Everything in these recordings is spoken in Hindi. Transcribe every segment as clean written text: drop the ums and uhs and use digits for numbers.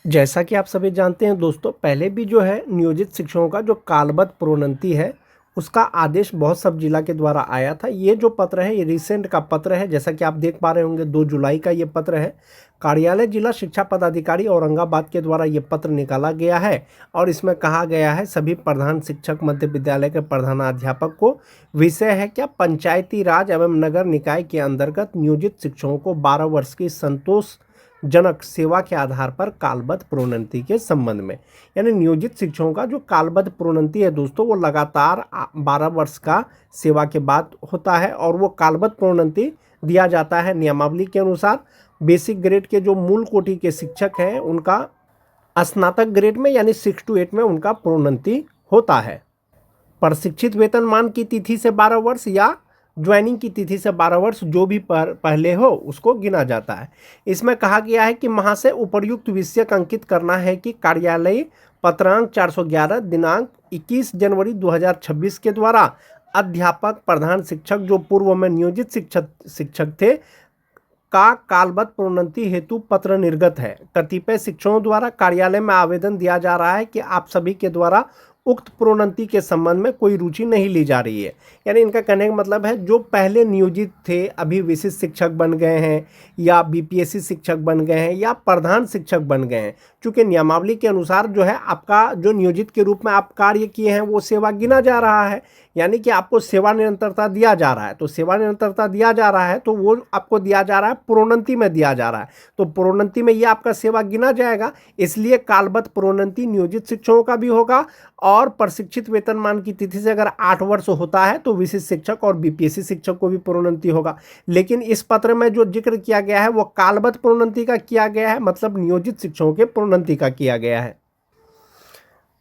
जैसा कि आप सभी जानते हैं दोस्तों, पहले भी जो है नियोजित शिक्षकों का जो कालबद्ध प्रोन्नति है, उसका आदेश बहुत सब जिला के द्वारा आया था। ये जो पत्र है, ये रिसेंट का पत्र है। जैसा कि आप देख पा रहे होंगे, 2 जुलाई का ये पत्र है। कार्यालय जिला शिक्षा पदाधिकारी औरंगाबाद के द्वारा ये पत्र निकाला गया है और इसमें कहा गया है सभी प्रधान शिक्षक मध्य विद्यालय के प्रधानाध्यापक को, विषय है क्या, पंचायती राज एवं नगर निकाय के अंतर्गत नियोजित शिक्षकों को 12 वर्ष की संतोष जनक सेवा के आधार पर कालबद्ध प्रोन्नति के संबंध में। यानी नियोजित शिक्षकों का जो कालबद्ध प्रोन्नति है दोस्तों, वो लगातार 12 वर्ष का सेवा के बाद होता है और वो कालबद्ध प्रोन्नति दिया जाता है नियमावली के अनुसार। बेसिक ग्रेड के जो मूल कोटि के शिक्षक हैं, उनका स्नातक ग्रेड में यानी 6 to 8 में उनका प्रोन्नति होता है। प्रशिक्षित वेतनमान की तिथि से 12 वर्ष या ज्वाइनिंग की तिथि से 12 वर्ष जो भी पहले हो उसको गिना जाता है। इसमें कहा गया है कि महाशय उपर्युक्त विषय अंकित करना है कि कार्यालय पत्रांक 411 दिनांक 21 जनवरी 2026 के द्वारा अध्यापक प्रधान शिक्षक जो पूर्व में नियोजित शिक्षक थे का कालबद्ध प्रोन्नति हेतु पत्र निर्गत है। कतिपय शिक्षकों द्वारा कार्यालय में आवेदन दिया जा रहा है कि आप सभी के द्वारा उक्त प्रोन्नति के संबंध में कोई रुचि नहीं ली जा रही है। यानी इनका कहने का मतलब है जो पहले नियोजित थे, अभी विशिष्ट शिक्षक बन गए हैं या बीपीएससी शिक्षक बन गए हैं या प्रधान शिक्षक बन गए हैं, चूंकि नियमावली के अनुसार जो है आपका जो नियोजित के रूप में आप कार्य किए हैं वो सेवा गिना जा रहा है। यानी कि आपको सेवा निरंतरता दिया जा रहा है, तो सेवा निरंतरता दिया जा रहा है तो वो आपको दिया जा रहा है, प्रोन्नति में दिया जा रहा है, तो प्रोन्नति में ये आपका सेवा गिना जाएगा। इसलिए कालबद्ध प्रोन्नति नियोजित शिक्षकों का भी होगा और प्रशिक्षित वेतनमान की तिथि से अगर 8 वर्ष होता है तो विशिष्ट शिक्षक और बीपीएससी शिक्षक को भी प्रोन्नति होगा। लेकिन इस पत्र में जो जिक्र किया गया है वो कालबद्ध प्रोन्नति का किया गया है, मतलब नियोजित शिक्षकों के प्रोन्नति का किया गया है।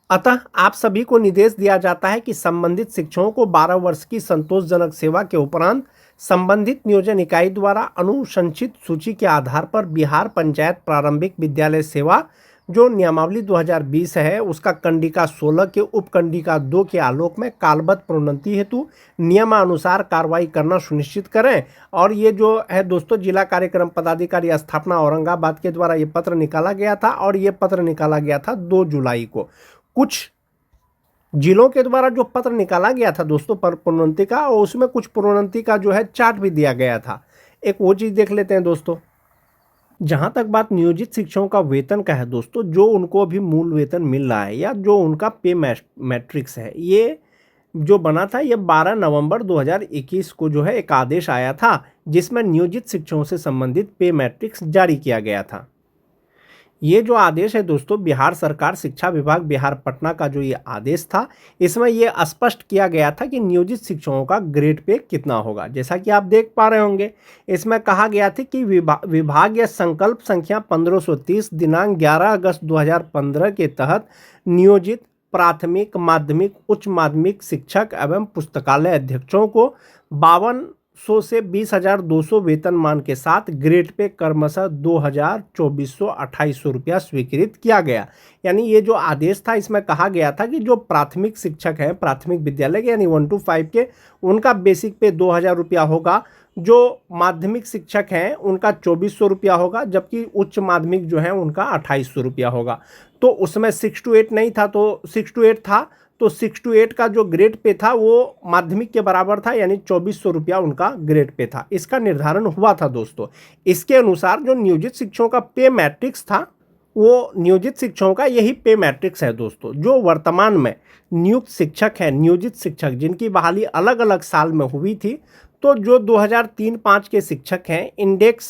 अतः आप सभी को निर्देश दिया जाता है कि संबंधित शिक्षकों को 12 वर्ष की संतोषजनक सेवा के उपरांत संबंधित नियोजन इकाई द्वारा अनुशंसित सूची के आधार पर बिहार पंचायत प्रारंभिक विद्यालय सेवा जो नियमावली 2020 है उसका कंडिका 16 के उपकंडिका 2 के आलोक में कालबद्ध प्रोन्नति हेतु नियमानुसार कार्रवाई करना सुनिश्चित करें। और ये जो है दोस्तों, जिला कार्यक्रम पदाधिकारी स्थापना औरंगाबाद के द्वारा ये पत्र निकाला गया था और ये पत्र निकाला गया था 2 जुलाई को। कुछ जिलों के द्वारा जो पत्र निकाला गया था दोस्तों प्रोन्नति का, और उसमें कुछ प्रोन्नति का जो है चार्ट भी दिया गया था। एक वो चीज़ देख लेते हैं दोस्तों। जहाँ तक बात नियोजित शिक्षकों का वेतन का है दोस्तों, जो उनको अभी मूल वेतन मिल रहा है या जो उनका पे मैट्रिक्स है, ये जो बना था ये 12 नवंबर 2021 को जो है एक आदेश आया था जिसमें नियोजित शिक्षकों से संबंधित पे मैट्रिक्स जारी किया गया था। ये जो आदेश है दोस्तों, बिहार सरकार शिक्षा विभाग बिहार पटना का जो ये आदेश था, इसमें ये स्पष्ट किया गया था कि नियोजित शिक्षकों का ग्रेड पे कितना होगा। जैसा कि आप देख पा रहे होंगे, इसमें कहा गया था कि विभाग या संकल्प संख्या 1530 दिनांक 11 अगस्त 2015 के तहत नियोजित प्राथमिक माध्यमिक उच्च माध्यमिक शिक्षक एवं पुस्तकालय अध्यक्षों को 5200 से 20,200 वेतनमान के साथ ग्रेड पे क्रमशः 2,000, 2,400, 2,800 रुपया स्वीकृत किया गया। यानी ये जो आदेश था इसमें कहा गया था कि जो प्राथमिक शिक्षक हैं प्राथमिक विद्यालय के यानी 1 to 5 के, उनका बेसिक पे 2,000 रुपया होगा। जो माध्यमिक शिक्षक हैं उनका 2,400 रुपया होगा, जबकि उच्च माध्यमिक जो है उनका 2,800 रुपया होगा। तो उसमें 6 to 8 नहीं था, तो 6 to 8 था, तो 6 to 8 का जो ग्रेड पे था वो माध्यमिक के बराबर था, यानी 2,400 रुपया उनका ग्रेड पे था। इसका निर्धारण हुआ था दोस्तों। इसके अनुसार जो नियोजित शिक्षकों का पे मैट्रिक्स था वो नियोजित शिक्षकों का यही पे मैट्रिक्स है दोस्तों। जो वर्तमान में नियुक्त शिक्षक हैं, नियोजित शिक्षक जिनकी बहाली अलग अलग साल में हुई थी, तो जो 2003-05 के शिक्षक हैं, इंडेक्स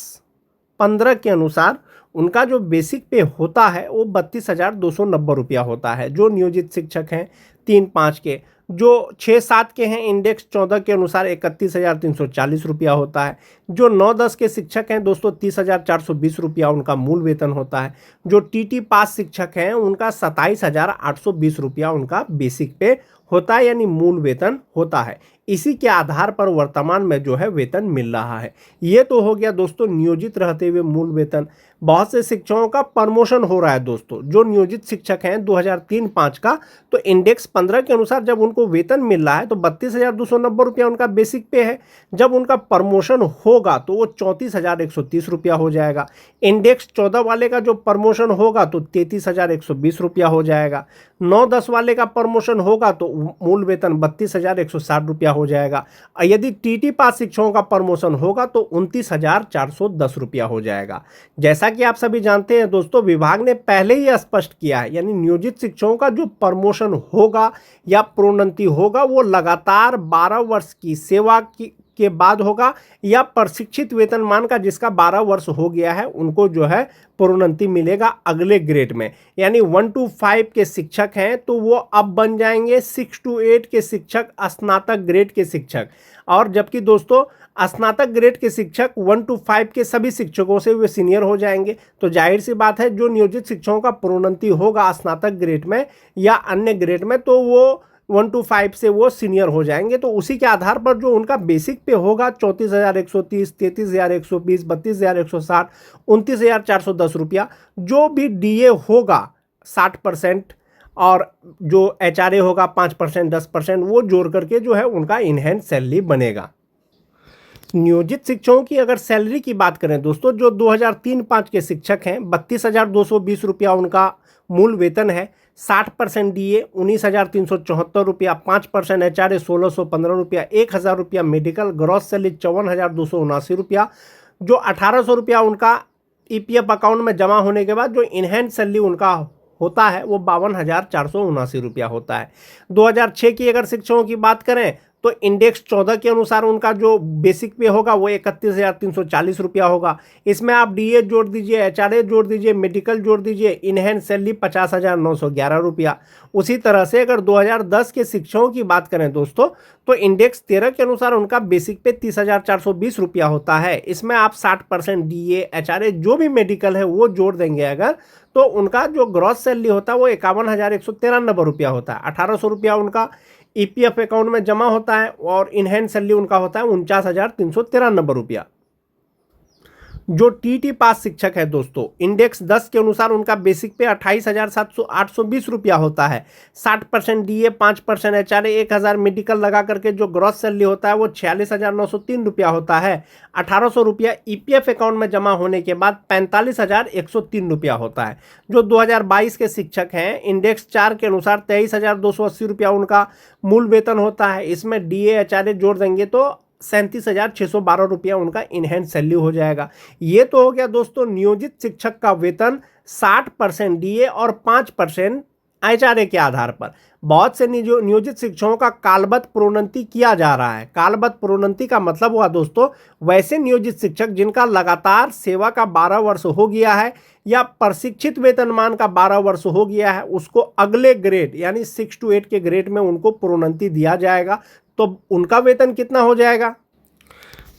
15 के अनुसार उनका जो बेसिक पे होता है वो 32,290 रुपया होता है। जो नियोजित शिक्षक हैं 3-5 के, जो 6-7 के हैं इंडेक्स 14 के अनुसार 31,340 रुपया होता है। जो 9-10 के शिक्षक हैं दोस्तों 30,420 रुपया उनका मूल वेतन होता है। जो टीटी पास शिक्षक हैं उनका 27,820 रुपया उनका बेसिक पे होता है, यानी मूल वेतन होता है। इसी के आधार पर वर्तमान में जो है वेतन मिल रहा है। ये तो हो गया दोस्तों नियोजित रहते हुए मूल वेतन। बहुत से शिक्षकों का प्रमोशन हो रहा है दोस्तों। जो नियोजित शिक्षक हैं 2003-05 का, तो इंडेक्स 15 के अनुसार जब उनको वेतन मिल रहा है तो 32,290 रुपया उनका बेसिक पे है। जब उनका प्रमोशन होगा तो वो 34,130 रुपया हो जाएगा। इंडेक्स 14 वाले का जो प्रमोशन होगा तो 33,120 रुपया हो जाएगा। 9-10 वाले का प्रमोशन होगा तो मूल वेतन 32,160 रुपया हो जाएगा। यदि टीटी पास शिक्षकों का प्रमोशन होगा तो 29,410 रुपया हो जाएगा। जैसा कि आप सभी जानते हैं दोस्तों, विभाग ने पहले ही स्पष्ट किया है, यानी नियोजित शिक्षकों का जो प्रमोशन होगा या प्रोन्नति होगा वो लगातार 12 वर्ष की सेवा के बाद होगा, या प्रशिक्षित वेतनमान का जिसका 12 वर्ष हो गया है उनको जो है प्रोन्नति मिलेगा अगले ग्रेड में। यानी 1 to 5 के शिक्षक हैं तो वो अब बन जाएंगे 6 to 8 के शिक्षक, स्नातक ग्रेड के शिक्षक। और जबकि दोस्तों स्नातक ग्रेड के शिक्षक 1 to 5 के सभी शिक्षकों से वे सीनियर हो जाएंगे। तो जाहिर सी बात है जो नियोजित शिक्षकों का प्रोन्नति होगा स्नातक ग्रेड में या अन्य ग्रेड में तो वो 1 to 5 से वो सीनियर हो जाएंगे। तो उसी के आधार पर जो उनका बेसिक पे होगा 34,130, 33,120, 32,160, 29,410 रुपया, जो भी डीए होगा 60% और जो एचआरए होगा 5%, 10%, वो जोड़ करके जो है उनका इनहेंस सैलरी बनेगा। नियोजित शिक्षकों की अगर सैलरी की बात करें दोस्तों, जो 2003-05 के शिक्षक हैं 32,220 रुपया उनका मूल वेतन है। 60% डीए 19,374 रुपया, 5% एचआरए 1,615 रुपया, 1,000 रुपया मेडिकल, ग्रॉस सैलरी 54,279 रुपया। जो 1,800 रुपया उनका ईपीएफ अकाउंट में जमा होने के बाद जो इनहेंस सैलरी उनका होता है वो 52,479 रुपया होता है। 2006 की अगर शिक्षकों की बात करें तो इंडेक्स 14 के अनुसार उनका जो बेसिक पे होगा वो 31,340 रुपया होगा। इसमें आप डीए जोड़ दीजिए, एचआरए जोड़ दीजिए, मेडिकल जोड़ दीजिए, इनहेंस सैलरी 50,911 रुपया। उसी तरह से अगर 2010 के शिक्षकों की बात करें दोस्तों तो इंडेक्स 13 के अनुसार उनका बेसिक पे 30,420 रुपया होता है। इसमें आप 60% डीए, एचआरए जो भी मेडिकल है वो जोड़ देंगे अगर, तो उनका जो ग्रॉस सैलरी होता है वो 51,193 रुपया होता है। 1,800 रुपया उनका ईपीएफ अकाउंट में जमा होता है और इनहेंस सैलरी उनका होता है 49,393 रुपया। जो टीटी पास शिक्षक है दोस्तों, इंडेक्स 10 के अनुसार उनका बेसिक पे 28,820 रुपया होता है। 60% डीए, 5% एचआरए, 1,000 मेडिकल लगा करके जो ग्रॉस सैलरी होता है वो 46,903 रुपया होता है। 1,800 रुपया ईपीएफ अकाउंट में जमा होने के बाद 45,103 रुपया होता है। जो 2022 के शिक्षक हैं, इंडेक्स 4 के अनुसार 23,280 रुपया उनका मूल वेतन होता है। इसमें डीए, एचआरए जोड़ देंगे तो 37,612 रुपया उनका इनहेंस सैलरी हो जाएगा। ये तो हो गया दोस्तों नियोजित शिक्षक का वेतन 60% डीए और 5% एचआरए के आधार पर। बहुत से नियोजित शिक्षकों का कालबद्ध प्रोन्नति किया जा रहा है। कालबद्ध प्रोन्नति का मतलब हुआ दोस्तों वैसे नियोजित शिक्षक जिनका लगातार सेवा का 12 वर्ष हो गया है या प्रशिक्षित वेतनमान का 12 वर्ष हो गया है, उसको अगले ग्रेड यानी 6 to 8 के ग्रेड में उनको प्रोन्नति दिया जाएगा। तो उनका वेतन कितना हो जाएगा?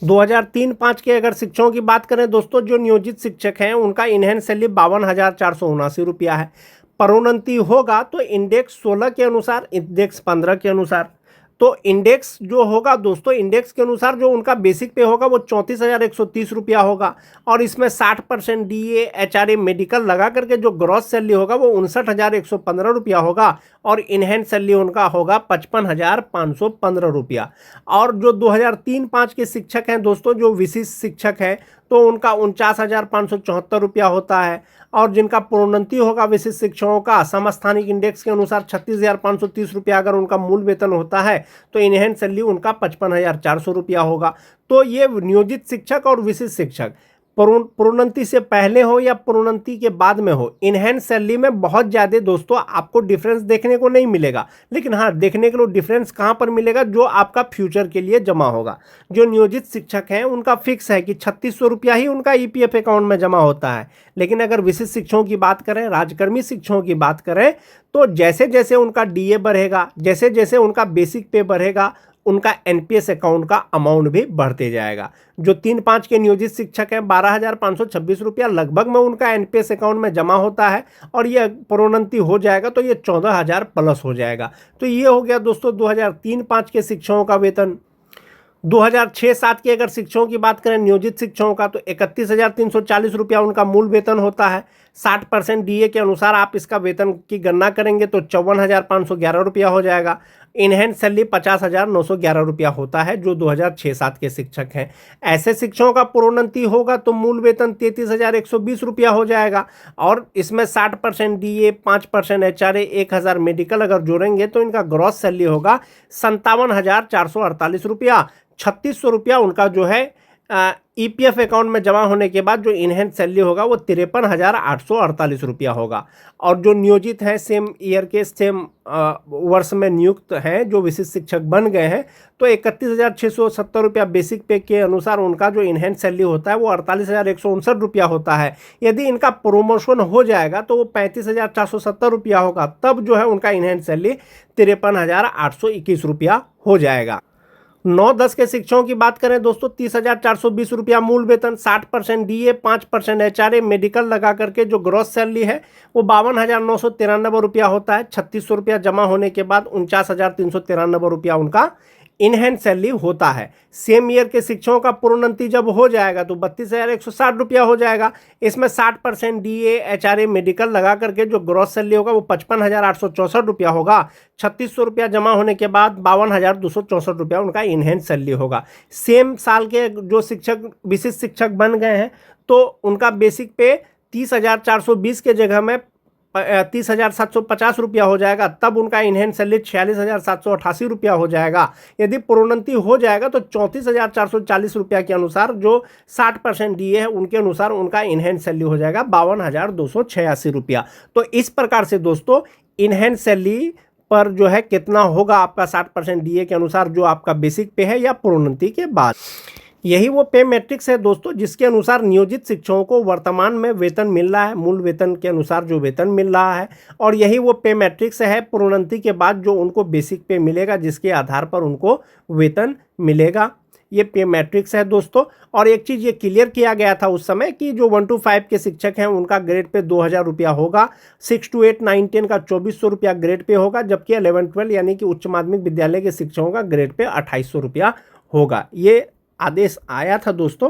2003-05 के अगर शिक्षकों की बात करें दोस्तों, जो नियोजित शिक्षक हैं उनका इनहेंस सैलरी 52,479 रुपया है। प्रोन्नति होगा तो इंडेक्स 16 के अनुसार, इंडेक्स 15 के अनुसार। तो इंडेक्स जो होगा दोस्तों, इंडेक्स के अनुसार जो उनका बेसिक पे होगा वो 34,130 रुपया होगा और इसमें 60% डीए, एचआरए, मेडिकल लगा करके जो ग्रॉस सैलरी होगा वो 59,115 रुपया होगा और इनहेंस सैलरी उनका होगा 55,515 रुपया। और जो 2003-05 के शिक्षक हैं दोस्तों, जो विशिष्ट शिक्षक हैं, तो उनका 49,574 रुपया होता है। और जिनका प्रोन्नति होगा विशिष्ट शिक्षकों का समस्थानिक इंडेक्स के अनुसार 36,530 रुपया अगर उनका मूल वेतन होता है तो इनहेंस सैलरी उनका 55,400 रुपया होगा। तो ये नियोजित शिक्षक और विशिष्ट शिक्षक प्रोन्नति से पहले हो या प्रोन्नति के बाद में हो, इनहेंस सैलरी में बहुत ज़्यादा दोस्तों आपको डिफरेंस देखने को नहीं मिलेगा। लेकिन हाँ, देखने के लिए डिफरेंस कहाँ पर मिलेगा? जो आपका फ्यूचर के लिए जमा होगा। जो नियोजित शिक्षक हैं उनका फिक्स है कि 3,600 रुपया ही उनका ईपीएफ अकाउंट में जमा होता है। लेकिन अगर विशिष्ट शिक्षकों की बात करें, राजकर्मी शिक्षकों की बात करें, तो जैसे जैसे उनका डीए बढ़ेगा, जैसे जैसे उनका बेसिक पे बढ़ेगा, उनका एनपीएस अकाउंट का अमाउंट भी बढ़ते जाएगा। जो 3-5 के नियोजित शिक्षक हैं 12,526 रुपया लगभग में उनका एनपीएस अकाउंट में जमा होता है, और ये प्रोन्नति हो जाएगा तो ये 14,000 प्लस हो जाएगा। तो ये हो गया दोस्तों 2003-5 के शिक्षकों का वेतन। 2006-7 के अगर शिक्षकों की बात करें नियोजित शिक्षकों का, तो 31,340 रुपया उनका मूल वेतन होता है। 60% डीए के अनुसार आप इसका वेतन की गणना करेंगे तो 54,511 रुपया हो जाएगा। इनहैंड सैलरी 50,911 रुपया होता है जो 2006-7 के शिक्षक हैं। ऐसे शिक्षकों का प्रोन्नति होगा तो मूल वेतन 33,120 रुपया हो जाएगा, और इसमें 60% डीए, 5% एचआरए, 1,000 मेडिकल अगर जोड़ेंगे तो इनका ग्रॉस सैलरी होगा 57,448 रुपया। 3,600 रुपया उनका जो है ईपीएफ अकाउंट में जमा होने के बाद जो इनहैंड सैलरी होगा वो 53,848 रुपया होगा। और जो नियोजित हैं सेम ईयर के सेम वर्ष में नियुक्त हैं, जो विशिष्ट शिक्षक बन गए हैं, तो 31,670 रुपया बेसिक पे के अनुसार उनका जो इनहैंड सैलरी होता है वो 48,159 रुपया होता है। यदि इनका प्रोमोशन हो जाएगा तो वो 35,470 रुपया होगा, तब जो है उनका इनहैंड सैलरी 53,821 रुपया हो जाएगा। 9-10 के शिक्षकों की बात करें दोस्तों, 30,420 रुपया मूल वेतन, 60% डीए, 5% एचआरए, मेडिकल लगा करके जो ग्रॉस सैलरी है वो 52,993 रुपया होता है। 3,600 रुपया जमा होने के बाद 49,393 रुपया उनका इनहैंड सैलरी होता है। सेम ईयर के शिक्षकों का प्रोन्नति जब हो जाएगा तो 32,160 रुपया हो जाएगा। इसमें 60% डीए, एचआरए, मेडिकल लगा करके जो ग्रॉस सैलरी होगा वो 55,864 रुपया होगा। 3,600 रुपया जमा होने के बाद 52,264 रुपया उनका इनहैंड सैलरी होगा। सेम साल के जो शिक्षक विशिष्ट शिक्षक बन गए हैं तो उनका बेसिक पे 30,420 के जगह में 30,750 रुपया हो जाएगा, तब उनका इनहैंड सैलरी 46,788 रुपया हो जाएगा। यदि प्रोन्नति हो जाएगा तो 34,440 रुपया के अनुसार जो 60% डीए है उनके अनुसार उनका इनहैंड सैलरी हो जाएगा 52,286 रुपया। तो इस प्रकार से दोस्तों इनहैंड सैलरी पर जो है कितना होगा आपका 60% डीए के अनुसार जो आपका बेसिक पे है या प्रोन्नति के बाद। यही वो पे मैट्रिक्स है दोस्तों जिसके अनुसार नियोजित शिक्षकों को वर्तमान में वेतन मिल रहा है, मूल वेतन के अनुसार जो वेतन मिल रहा है, और यही वो पे मैट्रिक्स है प्रोन्नति के बाद जो उनको बेसिक पे मिलेगा जिसके आधार पर उनको वेतन मिलेगा। ये पे मैट्रिक्स है दोस्तों। और एक चीज़ ये क्लियर किया गया था उस समय कि जो 1 to 5 के शिक्षक हैं उनका ग्रेड पे 2,000 रुपया होगा, 6 to 8, 9, 10 का 2,400 रुपया ग्रेड पे होगा, जबकि 11, 12 यानी कि उच्च माध्यमिक विद्यालय के शिक्षकों का ग्रेड पे 2,800 रुपया होगा। ये आदेश आया था दोस्तों।